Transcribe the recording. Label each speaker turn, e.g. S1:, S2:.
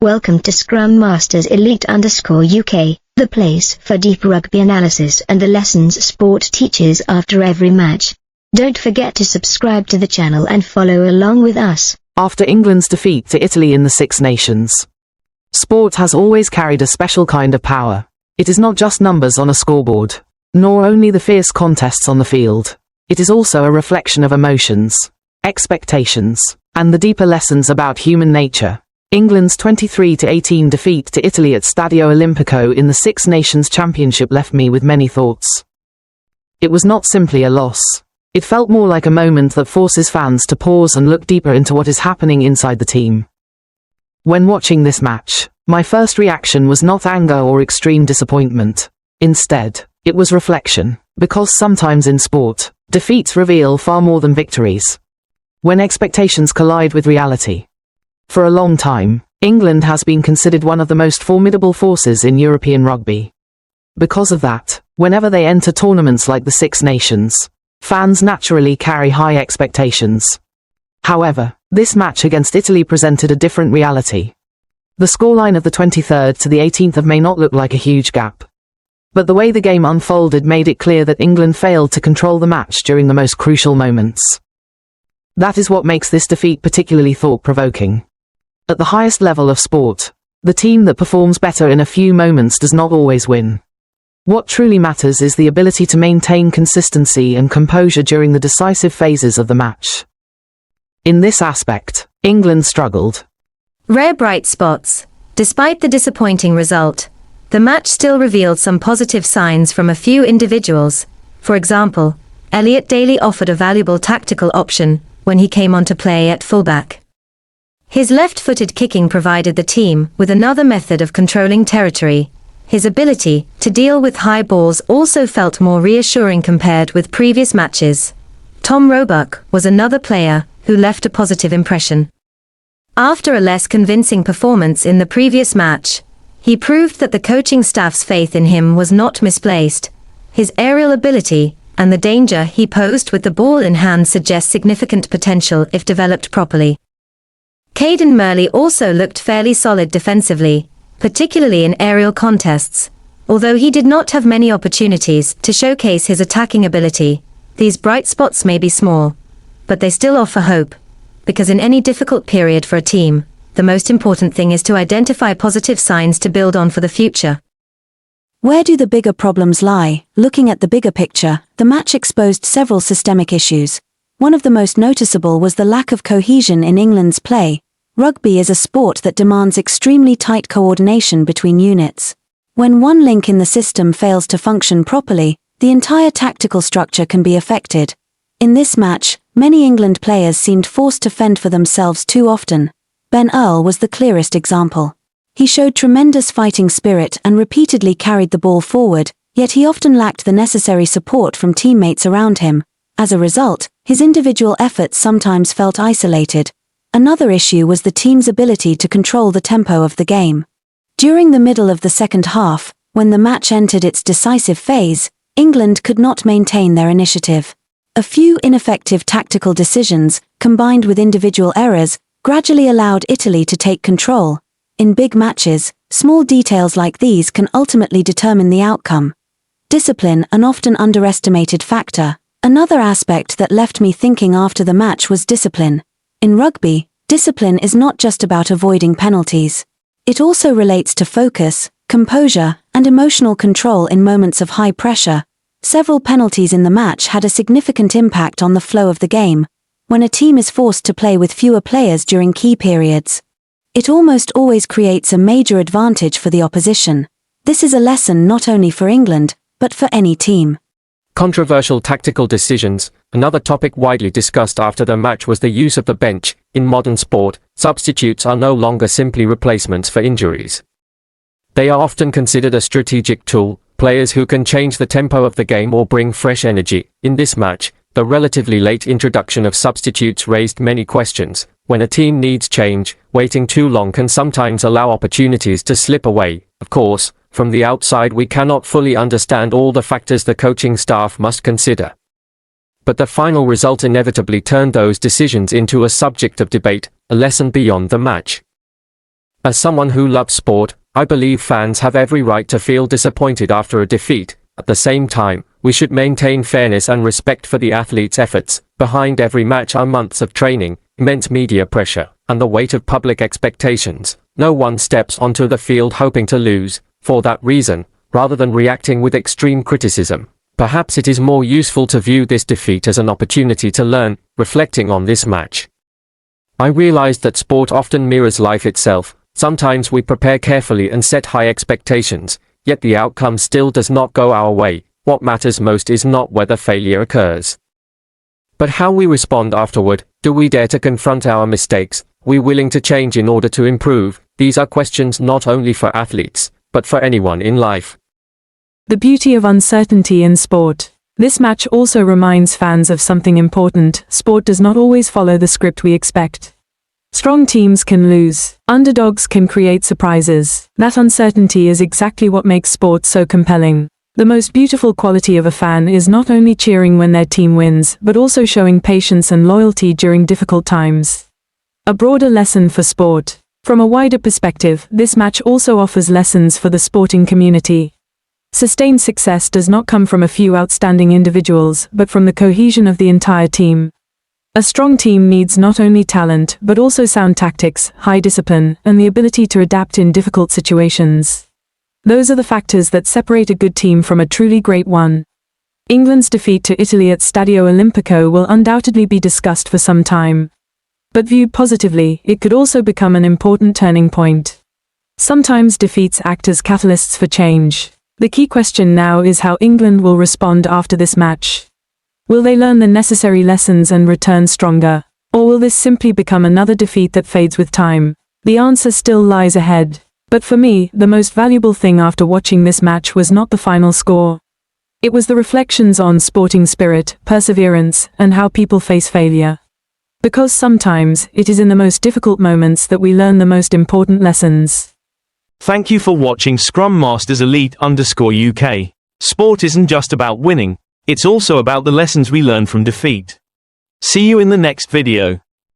S1: Welcome to Scrum Masters Elite_UK, the place for deep rugby analysis and the lessons sport teaches after every match. Don't forget to subscribe to the channel and follow along with us.
S2: After England's defeat to Italy in the Six Nations, sport has always carried a special kind of power. It is not just numbers on a scoreboard, nor only the fierce contests on the field. It is also a reflection of emotions, expectations, and the deeper lessons about human nature. England's 23-18 defeat to Italy at Stadio Olimpico in the Six Nations Championship left me with many thoughts. It was not simply a loss. It felt more like a moment that forces fans to pause and look deeper into what is happening inside the team. When watching this match, my first reaction was not anger or extreme disappointment. Instead, it was reflection, because sometimes in sport, defeats reveal far more than victories. When expectations collide with reality. For a long time, England has been considered one of the most formidable forces in European rugby. Because of that, whenever they enter tournaments like the Six Nations, fans naturally carry high expectations. However, this match against Italy presented a different reality. The scoreline of the 23rd to the 18th of May not look like a huge gap. But the way the game unfolded made it clear that England failed to control the match during the most crucial moments. That is what makes this defeat particularly thought-provoking. At the highest level of sport, the team that performs better in a few moments does not always win. What truly matters is the ability to maintain consistency and composure during the decisive phases of the match. In this aspect, England struggled.
S3: Rare bright spots. Despite the disappointing result, the match still revealed some positive signs from a few individuals. For example, Elliot Daly offered a valuable tactical option when he came on to play at fullback. His left-footed kicking provided the team with another method of controlling territory. His ability to deal with high balls also felt more reassuring compared with previous matches. Tom Roebuck was another player who left a positive impression. After a less convincing performance in the previous match, he proved that the coaching staff's faith in him was not misplaced. His aerial ability and the danger he posed with the ball in hand suggest significant potential if developed properly. Cadan Murley also looked fairly solid defensively, particularly in aerial contests. Although he did not have many opportunities to showcase his attacking ability, these bright spots may be small, but they still offer hope, because in any difficult period for a team, the most important thing is to identify positive signs to build on for the future.
S4: Where do the bigger problems lie? Looking at the bigger picture, the match exposed several systemic issues. One of the most noticeable was the lack of cohesion in England's play. Rugby is a sport that demands extremely tight coordination between units. When one link in the system fails to function properly, the entire tactical structure can be affected. In this match, many England players seemed forced to fend for themselves too often. Ben Earl was the clearest example. He showed tremendous fighting spirit and repeatedly carried the ball forward, yet he often lacked the necessary support from teammates around him. As a result, his individual efforts sometimes felt isolated. Another issue was the team's ability to control the tempo of the game. During the middle of the second half, when the match entered its decisive phase, England could not maintain their initiative. A few ineffective tactical decisions, combined with individual errors, gradually allowed Italy to take control. In big matches, small details like these can ultimately determine the outcome. Discipline, an often underestimated factor. Another aspect that left me thinking after the match was discipline. In rugby, discipline is not just about avoiding penalties. It also relates to focus, composure, and emotional control in moments of high pressure. Several penalties in the match had a significant impact on the flow of the game. When a team is forced to play with fewer players during key periods, it almost always creates a major advantage for the opposition. This is a lesson not only for England, but for any team.
S5: Controversial tactical decisions. Another topic widely discussed after the match was the use of the bench. In modern sport, substitutes are no longer simply replacements for injuries. They are often considered a strategic tool, players who can change the tempo of the game or bring fresh energy. In this match, the relatively late introduction of substitutes raised many questions. When a team needs change, waiting too long can sometimes allow opportunities to slip away. Of course, from the outside we cannot fully understand all the factors the coaching staff must consider. But the final result inevitably turned those decisions into a subject of debate, a lesson beyond the match. As someone who loves sport, I believe fans have every right to feel disappointed after a defeat. At the same time, we should maintain fairness and respect for the athletes' efforts. Behind every match are months of training, immense media pressure, and the weight of public expectations. No one steps onto the field hoping to lose. For that reason, rather than reacting with extreme criticism, perhaps it is more useful to view this defeat as an opportunity to learn. Reflecting on this match, I realized that sport often mirrors life itself. Sometimes we prepare carefully and set high expectations, yet the outcome still does not go our way. What matters most is not whether failure occurs, but how we respond afterward. Do we dare to confront our mistakes? Are we willing to change in order to improve? These are questions not only for athletes, but for anyone in life.
S6: The beauty of uncertainty in sport. This match also reminds fans of something important. Sport does not always follow the script we expect. Strong teams can lose. Underdogs can create surprises. That uncertainty is exactly what makes sport so compelling. The most beautiful quality of a fan is not only cheering when their team wins, but also showing patience and loyalty during difficult times. A broader lesson for sport. From a wider perspective, this match also offers lessons for the sporting community. Sustained success does not come from a few outstanding individuals, but from the cohesion of the entire team. A strong team needs not only talent, but also sound tactics, high discipline, and the ability to adapt in difficult situations. Those are the factors that separate a good team from a truly great one. England's defeat to Italy at Stadio Olimpico will undoubtedly be discussed for some time. But viewed positively, it could also become an important turning point. Sometimes defeats act as catalysts for change. The key question now is how England will respond after this match. Will they learn the necessary lessons and return stronger? Or will this simply become another defeat that fades with time? The answer still lies ahead. But for me, the most valuable thing after watching this match was not the final score. It was the reflections on sporting spirit, perseverance, and how people face failure. Because sometimes, it is in the most difficult moments that we learn the most important lessons.
S7: Thank you for watching Scrum Masters Elite_UK. Sport isn't just about winning, it's also about the lessons we learn from defeat. See you in the next video.